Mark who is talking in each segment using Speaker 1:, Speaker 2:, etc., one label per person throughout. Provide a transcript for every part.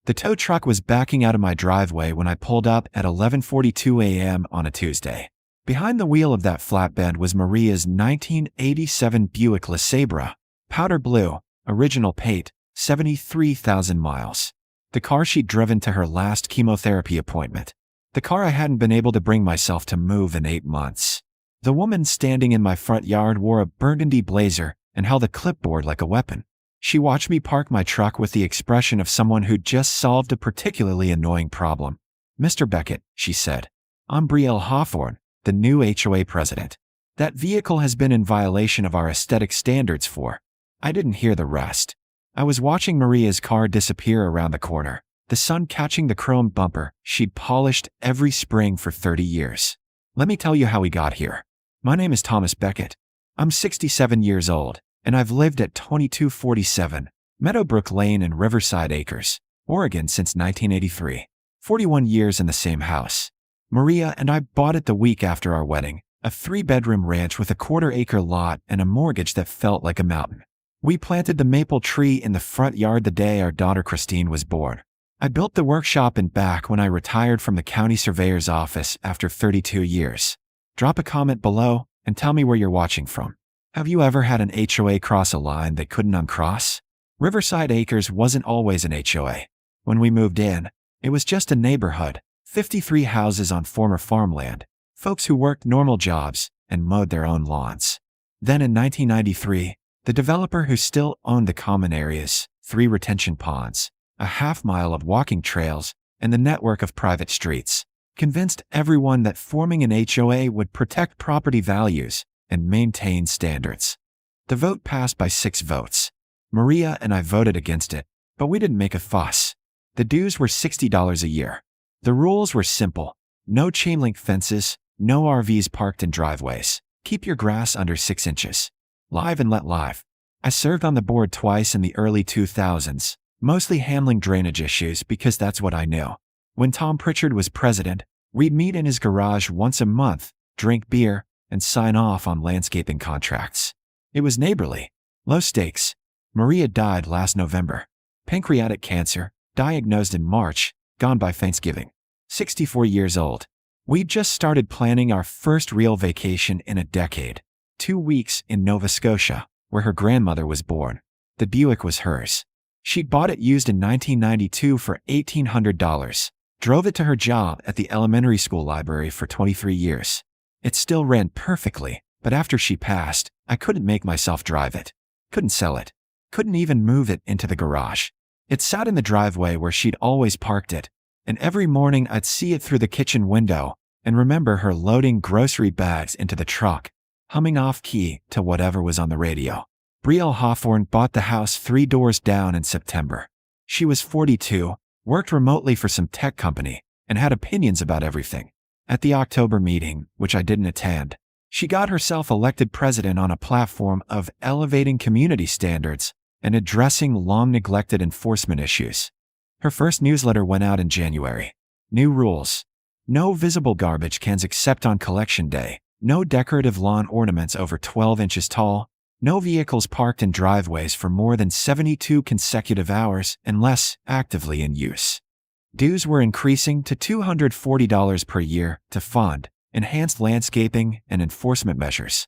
Speaker 1: The tow truck was backing out of my driveway when I pulled up at 11:42 a.m. on a Tuesday. Behind the wheel of that flatbed was Maria's 1987 Buick LeSabre, powder blue, original paint, 73,000 miles. The car she'd driven to her last chemotherapy appointment. The car I hadn't been able to bring myself to move in 8 months. The woman standing in my front yard wore a burgundy blazer and held a clipboard like a weapon. She watched me park my truck with the expression of someone who'd just solved a particularly annoying problem. "Mr. Beckett," she said, "I'm Brielle Hawthorne, the new HOA president. That vehicle has been in violation of our aesthetic standards for—" I didn't hear the rest. I was watching Maria's car disappear around the corner, the sun catching the chrome bumper she'd polished every spring for 30 years. Let me tell you how we got here. My name is Thomas Beckett. I'm 67 years old, and I've lived at 2247 Meadowbrook Lane in Riverside Acres, Oregon since 1983. 41 years in the same house. Maria and I bought it the week after our wedding, a 3-bedroom ranch with a quarter-acre lot and a mortgage that felt like a mountain. We planted the maple tree in the front yard the day our daughter Christine was born. I built the workshop in back when I retired from the county surveyor's office after 32 years. Drop a comment below and tell me where you're watching from. Have you ever had an HOA cross a line they couldn't uncross? Riverside Acres wasn't always an HOA. When we moved in, it was just a neighborhood, 53 houses on former farmland, folks who worked normal jobs and mowed their own lawns. Then in 1993, the developer who still owned the common areas, 3 retention ponds, a half-mile of walking trails, and the network of private streets, convinced everyone that forming an HOA would protect property values and maintain standards. The vote passed by 6 votes. Maria and I voted against it, but we didn't make a fuss. The dues were $60 a year. The rules were simple. No chain-link fences, no RVs parked in driveways. Keep your grass under 6 inches. Live and let live. I served on the board twice in the early 2000s, mostly handling drainage issues because that's what I knew. When Tom Pritchard was president, we'd meet in his garage once a month, drink beer, and sign off on landscaping contracts. It was neighborly, low stakes. Maria died last November. Pancreatic cancer, diagnosed in March, gone by Thanksgiving. 64 years old. We'd just started planning our first real vacation in a decade. 2 weeks in Nova Scotia, where her grandmother was born. The Buick was hers. She'd bought it used in 1992 for $1,800. Drove it to her job at the elementary school library for 23 years. It still ran perfectly, but after she passed, I couldn't make myself drive it. Couldn't sell it. Couldn't even move it into the garage. It sat in the driveway where she'd always parked it, and every morning I'd see it through the kitchen window and remember her loading grocery bags into the truck, humming off-key to whatever was on the radio. Brielle Hawthorne bought the house 3 doors down in September. She was 42, worked remotely for some tech company, and had opinions about everything. At the October meeting, which I didn't attend, she got herself elected president on a platform of elevating community standards and addressing long-neglected enforcement issues. Her first newsletter went out in January. New rules. No visible garbage cans except on collection day. No decorative lawn ornaments over 12 inches tall. No vehicles parked in driveways for more than 72 consecutive hours unless actively in use. Dues were increasing to $240 per year to fund enhanced landscaping and enforcement measures.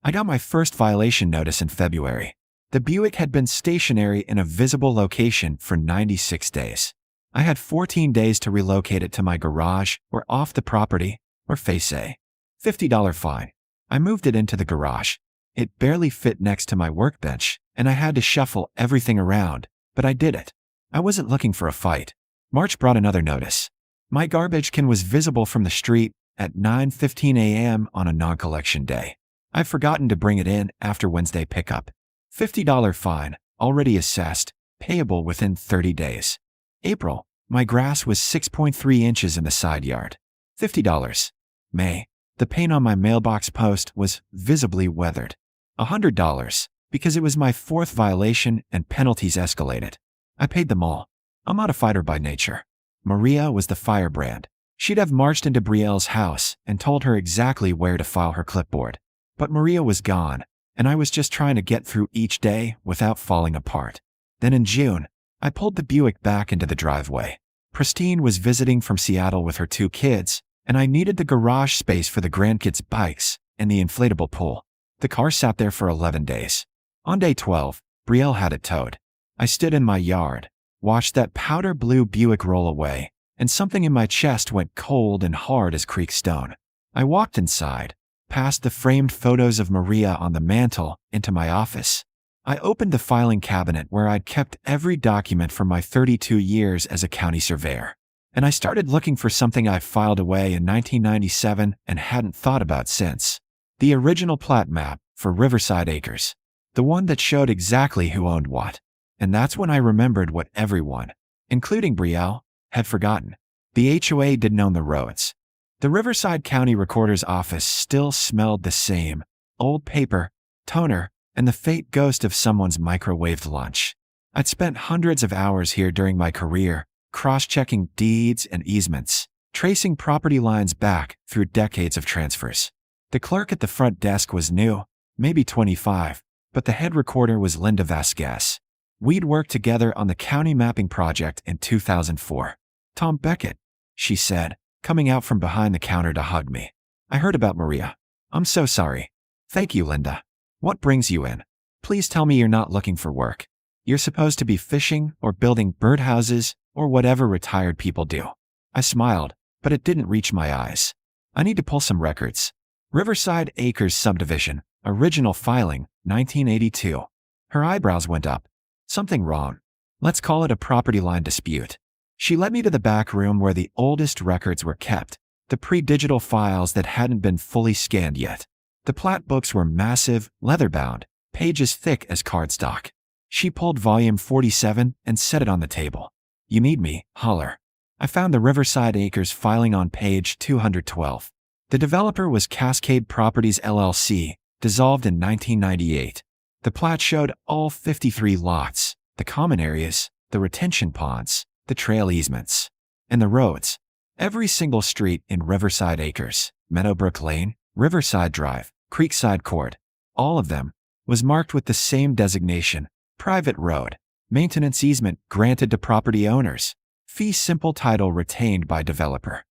Speaker 1: I got my first violation notice in February. The Buick had been stationary in a visible location for 96 days. I had 14 days to relocate it to my garage or off the property or face a $50 fine. I moved it into the garage. It barely fit next to my workbench, and I had to shuffle everything around, but I did it. I wasn't looking for a fight. March brought another notice. My garbage can was visible from the street at 9:15 a.m. on a non-collection day. I've forgotten to bring it in after Wednesday pickup. $50 fine, already assessed, payable within 30 days. April, my grass was 6.3 inches in the side yard. $50. May, the paint on my mailbox post was visibly weathered. $100, because it was my 4th violation and penalties escalated. I paid them all. I'm not a fighter by nature. Maria was the firebrand. She'd have marched into Brielle's house and told her exactly where to file her clipboard. But Maria was gone, and I was just trying to get through each day without falling apart. Then in June, I pulled the Buick back into the driveway. Christine was visiting from Seattle with her 2 kids, and I needed the garage space for the grandkids' bikes and the inflatable pool. The car sat there for 11 days. On day 12, Brielle had it towed. I stood in my yard, watched that powder blue Buick roll away, and something in my chest went cold and hard as creek stone. I walked inside, past the framed photos of Maria on the mantel, into my office. I opened the filing cabinet where I'd kept every document from my 32 years as a county surveyor. And I started looking for something I filed away in 1997 and hadn't thought about since. The original plat map for Riverside Acres. The one that showed exactly who owned what. And that's when I remembered what everyone, including Brielle, had forgotten. The HOA didn't own the roads. The Riverside County Recorder's office still smelled the same: old paper, toner, and the faint ghost of someone's microwaved lunch. I'd spent hundreds of hours here during my career, cross-checking deeds and easements, tracing property lines back through decades of transfers. The clerk at the front desk was new, maybe 25, but the head recorder was Linda Vasquez. We'd worked together on the county mapping project in 2004. "Tom Beckett," she said, coming out from behind the counter to hug me. "I heard about Maria. I'm so sorry." "Thank you, Linda. What brings you in? Please tell me you're not looking for work. You're supposed to be fishing or building birdhouses or whatever retired people do." I smiled, but it didn't reach my eyes. "I need to pull some records. Riverside Acres subdivision, original filing, 1982. Her eyebrows went up. "Something wrong. Let's call it a property line dispute." She led me to the back room where the oldest records were kept, the pre-digital files that hadn't been fully scanned yet. The plat books were massive, leather-bound, pages thick as cardstock. She pulled volume 47 and set it on the table. "You need me, holler." I found the Riverside Acres filing on page 212. The developer was Cascade Properties LLC, dissolved in 1998. The plat showed all 53 lots, the common areas, the retention ponds, the trail easements, and the roads. Every single street in Riverside Acres, Meadowbrook Lane, Riverside Drive, Creekside Court, all of them, was marked with the same designation: private road, maintenance easement granted to property owners, fee simple title retained by developer.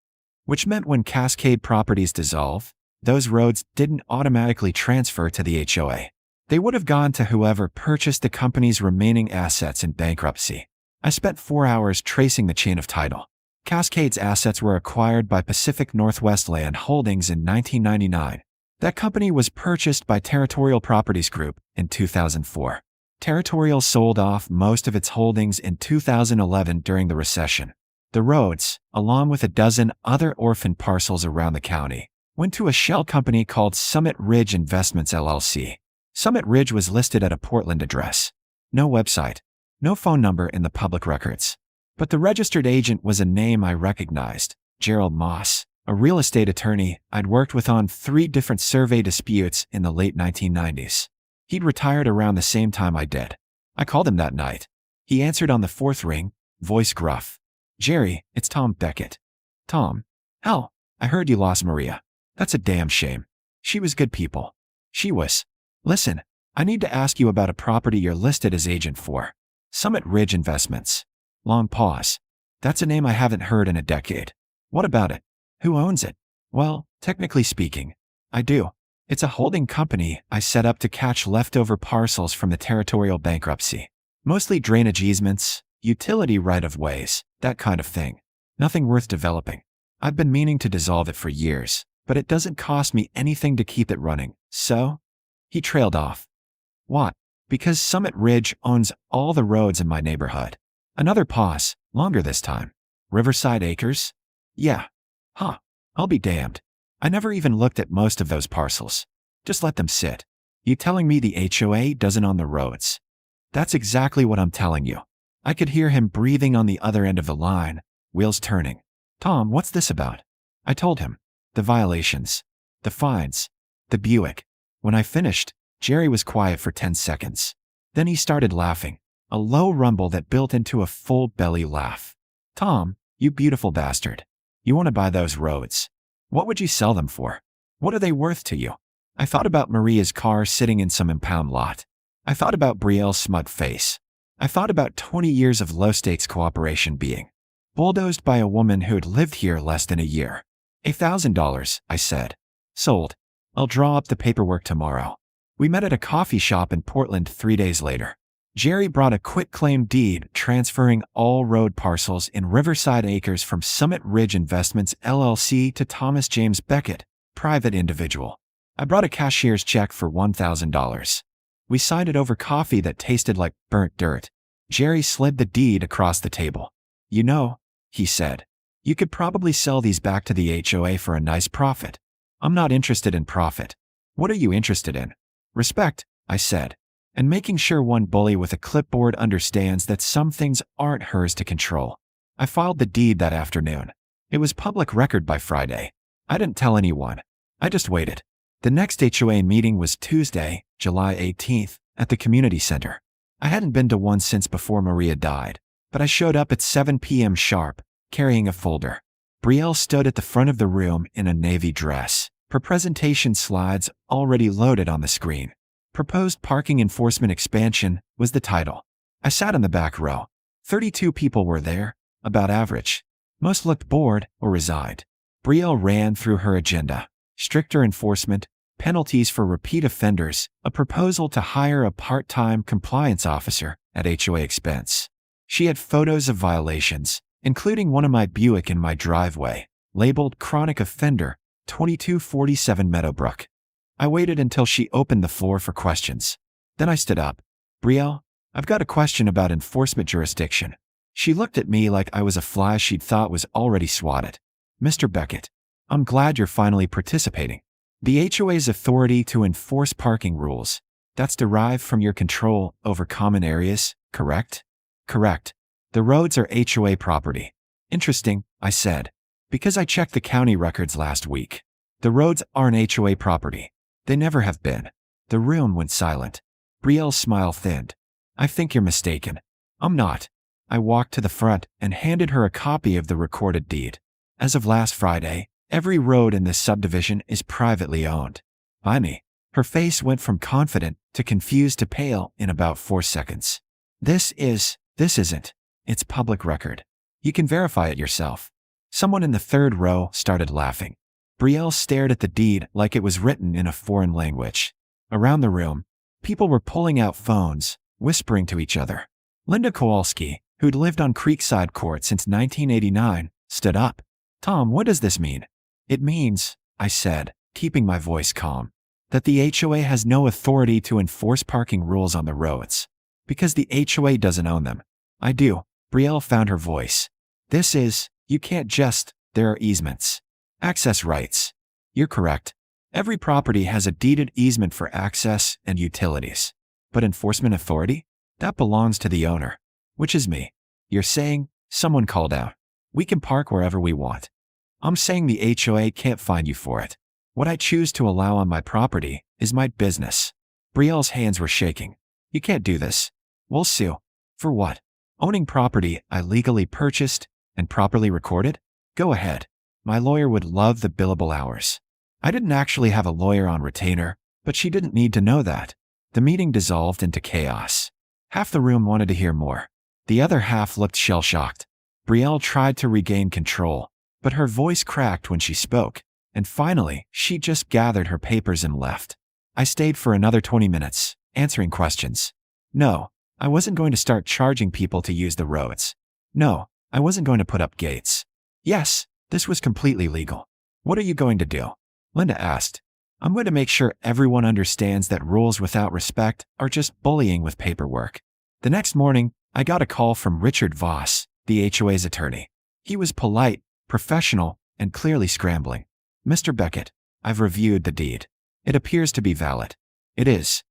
Speaker 1: Which meant when Cascade Properties dissolved, those roads didn't automatically transfer to the HOA. They would have gone to whoever purchased the company's remaining assets in bankruptcy. I spent 4 hours tracing the chain of title. Cascade's assets were acquired by Pacific Northwest Land Holdings in 1999. That company was purchased by Territorial Properties Group in 2004. Territorial sold off most of its holdings in 2011 during the recession. The roads, along with a dozen other orphan parcels around the county, went to a shell company called Summit Ridge Investments LLC. Summit Ridge was listed at a Portland address. No website, no phone number in the public records. But the registered agent was a name I recognized: Gerald Moss, a real estate attorney I'd worked with on 3 different survey disputes in the late 1990s. He'd retired around the same time I did. I called him that night. He answered on the 4th ring, voice gruff. "Jerry, it's Tom Beckett." "Tom? Hell, I heard you lost Maria. That's a damn shame. She was good people." "She was. Listen, I need to ask you about a property you're listed as agent for. Summit Ridge Investments." Long pause. "That's a name I haven't heard in a decade. What about it? Who owns it?" "Well, technically speaking, I do. It's a holding company I set up to catch leftover parcels from the territorial bankruptcy. Mostly drainage easements, utility right-of-ways, that kind of thing. Nothing worth developing. I've been meaning to dissolve it for years, but it doesn't cost me anything to keep it running, so..." He trailed off. "What? Because Summit Ridge owns all the roads in my neighborhood." Another pause, longer this time. "Riverside Acres?" "Yeah." "Huh. I'll be damned. I never even looked at most of those parcels. Just let them sit. You telling me the HOA doesn't own the roads?" "That's exactly what I'm telling you." I could hear him breathing on the other end of the line, wheels turning. "Tom, what's this about?" I told him. The violations. The fines. The Buick. When I finished, Jerry was quiet for 10 seconds. Then he started laughing, a low rumble that built into a full belly laugh. "Tom, you beautiful bastard. You want to buy those roads. What would you sell them for? What are they worth to you?" I thought about Maria's car sitting in some impound lot. I thought about Brielle's smug face. I thought about 20 years of low-stakes cooperation being bulldozed by a woman who had lived here less than a year. $1,000, I said. Sold. I'll draw up the paperwork tomorrow. We met at a coffee shop in Portland 3 days later. Jerry brought a quitclaim deed transferring all road parcels in Riverside Acres from Summit Ridge Investments LLC to Thomas James Beckett, private individual. I brought a cashier's check for $1,000. We signed it over coffee that tasted like burnt dirt. Jerry slid the deed across the table. You know, he said, you could probably sell these back to the HOA for a nice profit. I'm not interested in profit. What are you interested in? Respect, I said, and making sure one bully with a clipboard understands that some things aren't hers to control. I filed the deed that afternoon. It was public record by Friday. I didn't tell anyone. I just waited. The next HOA meeting was Tuesday, July 18th, at the community center. I hadn't been to one since before Maria died, but I showed up at 7 p.m. sharp, carrying a folder. Brielle stood at the front of the room in a navy dress, her presentation slides already loaded on the screen. Proposed Parking Enforcement Expansion was the title. I sat in the back row. 32 people were there, about average. Most looked bored or resigned. Brielle ran through her agenda. Stricter enforcement, penalties for repeat offenders, a proposal to hire a part-time compliance officer at HOA expense. She had photos of violations, including one of my Buick in my driveway, labeled Chronic Offender, 2247 Meadowbrook. I waited until she opened the floor for questions. Then I stood up. Brielle, I've got a question about enforcement jurisdiction. She looked at me like I was a fly she'd thought was already swatted. Mr. Beckett, I'm glad you're finally participating. The HOA's authority to enforce parking rules, that's derived from your control over common areas, correct? Correct. The roads are HOA property. Interesting, I said, because I checked the county records last week. The roads aren't HOA property. They never have been. The room went silent. Brielle's smile thinned. I think you're mistaken. I'm not. I walked to the front and handed her a copy of the recorded deed. As of last Friday, every road in this subdivision is privately owned. By me. Her face went from confident to confused to pale in about 4 seconds. This isn't. It's public record. You can verify it yourself. Someone in the third row started laughing. Brielle stared at the deed like it was written in a foreign language. Around the room, people were pulling out phones, whispering to each other. Linda Kowalski, who'd lived on Creekside Court since 1989, stood up. Tom, what does this mean? It means, I said, keeping my voice calm, that the HOA has no authority to enforce parking rules on the roads. Because the HOA doesn't own them. I do. Brielle found her voice. You can't just, there are easements. Access rights. You're correct. Every property has a deeded easement for access and utilities. But enforcement authority? That belongs to the owner, which is me. You're saying, someone called out, we can park wherever we want. I'm saying the HOA can't fine you for it. What I choose to allow on my property is my business. Brielle's hands were shaking. You can't do this. We'll sue. For what? Owning property I legally purchased and properly recorded? Go ahead. My lawyer would love the billable hours. I didn't actually have a lawyer on retainer, but she didn't need to know that. The meeting dissolved into chaos. Half the room wanted to hear more. The other half looked shell-shocked. Brielle tried to regain control, but her voice cracked when she spoke, and finally, she just gathered her papers and left. I stayed for another 20 minutes, answering questions. No, I wasn't going to start charging people to use the roads. No, I wasn't going to put up gates. Yes, this was completely legal. What are you going to do? Linda asked. I'm going to make sure everyone understands that rules without respect are just bullying with paperwork. The next morning, I got a call from Richard Voss, the HOA's attorney. He was polite, professional, and clearly scrambling. Mr. Beckett, I've reviewed the deed. It appears to be valid. It is.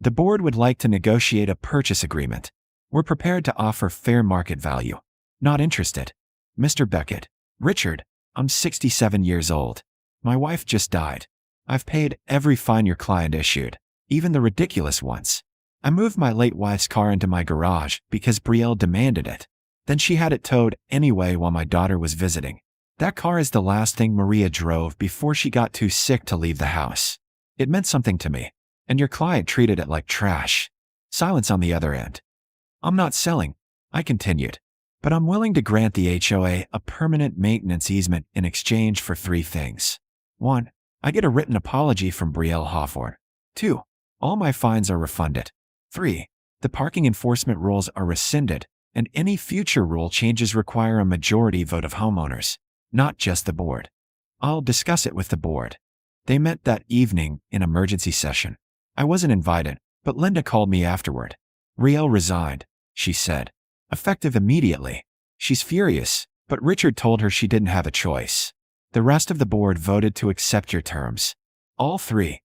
Speaker 1: The board would like to negotiate a purchase agreement. We're prepared to offer fair market value. Not interested. Mr. Beckett. Richard, I'm 67 years old. My wife just died. I've paid every fine your client issued, even the ridiculous ones. I moved my late wife's car into my garage because Brielle demanded it. Then she had it towed anyway while my daughter was visiting. That car is the last thing Maria drove before she got too sick to leave the house. It meant something to me, and your client treated it like trash. Silence on the other end. I'm not selling, I continued. But I'm willing to grant the HOA a permanent maintenance easement in exchange for 3 things. 1. I get a written apology from Brielle Hawthorne. 2. All my fines are refunded. 3. The parking enforcement rules are rescinded, and any future rule changes require a majority vote of homeowners, not just the board. I'll discuss it with the board. They met that evening in emergency session. I wasn't invited, but Linda called me afterward. Brielle resigned, she said. Effective immediately. She's furious, but Richard told her she didn't have a choice. The rest of the board voted to accept your terms. All three.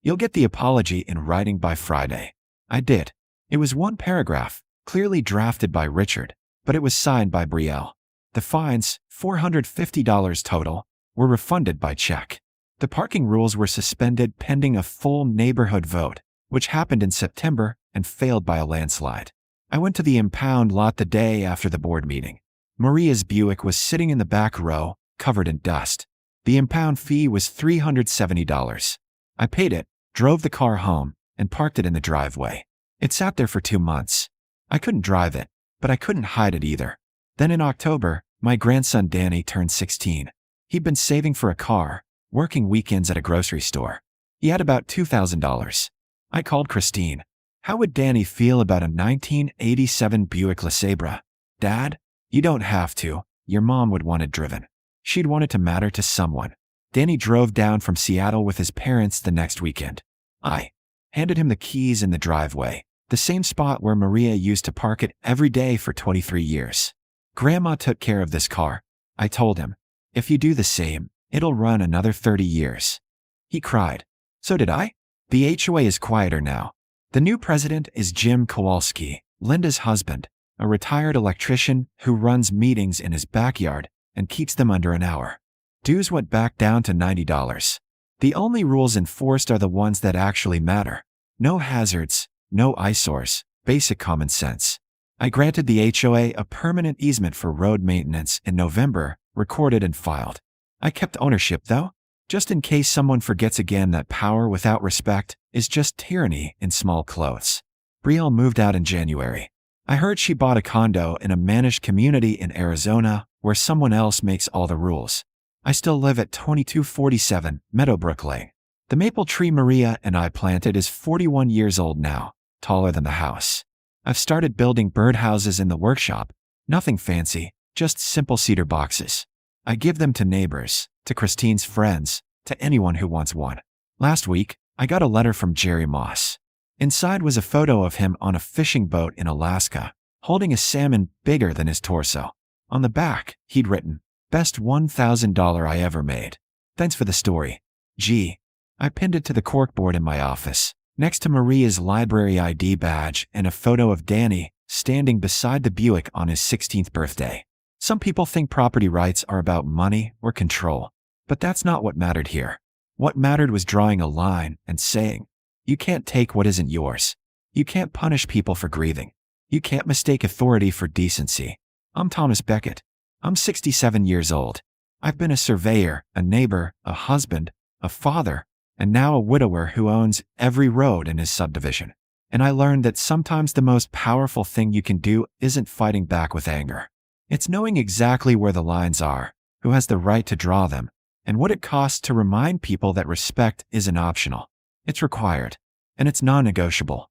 Speaker 1: You'll get the apology in writing by Friday. I did. It was 1 paragraph, clearly drafted by Richard, but it was signed by Brielle. The fines, $450 total, were refunded by check. The parking rules were suspended pending a full neighborhood vote, which happened in September and failed by a landslide. I went to the impound lot the day after the board meeting. Maria's Buick was sitting in the back row, covered in dust. The impound fee was $370. I paid it, drove the car home, and parked it in the driveway. It sat there for 2 months. I couldn't drive it, but I couldn't hide it either. Then in October, my grandson Danny turned 16. He'd been saving for a car, working weekends at a grocery store. He had about $2,000. I called Christine. How would Danny feel about a 1987 Buick LeSabre? Dad, you don't have to. Your mom would want it driven. She'd want it to matter to someone. Danny drove down from Seattle with his parents the next weekend. I handed him the keys in the driveway, the same spot where Maria used to park it every day for 23 years. Grandma took care of this car, I told him. If you do the same, it'll run another 30 years. He cried. So did I? The HOA is quieter now. The new president is Jim Kowalski, Linda's husband, a retired electrician who runs meetings in his backyard and keeps them under an hour. Dues went back down to $90. The only rules enforced are the ones that actually matter. No hazards, no eyesores, basic common sense. I granted the HOA a permanent easement for road maintenance in November, recorded and filed. I kept ownership though, just in case someone forgets again that power without respect is just tyranny in small clothes. Brielle moved out in January. I heard she bought a condo in a managed community in Arizona where someone else makes all the rules. I still live at 2247 Meadowbrook Lane. The maple tree Maria and I planted is 41 years old now, taller than the house. I've started building birdhouses in the workshop. Nothing fancy, just simple cedar boxes. I give them to neighbors, to Christine's friends, to anyone who wants one. Last week, I got a letter from Jerry Moss. Inside was a photo of him on a fishing boat in Alaska, holding a salmon bigger than his torso. On the back, he'd written, "Best $1,000 I ever made. Thanks for the story. G." I pinned it to the corkboard in my office, next to Maria's library ID badge and a photo of Danny standing beside the Buick on his 16th birthday. Some people think property rights are about money or control, but that's not what mattered here. What mattered was drawing a line and saying, you can't take what isn't yours. You can't punish people for grieving. You can't mistake authority for decency. I'm Thomas Beckett. I'm 67 years old. I've been a surveyor, a neighbor, a husband, a father, and now a widower who owns every road in his subdivision. And I learned that sometimes the most powerful thing you can do isn't fighting back with anger. It's knowing exactly where the lines are, who has the right to draw them, and what it costs to remind people that respect isn't optional. It's required, and it's non-negotiable.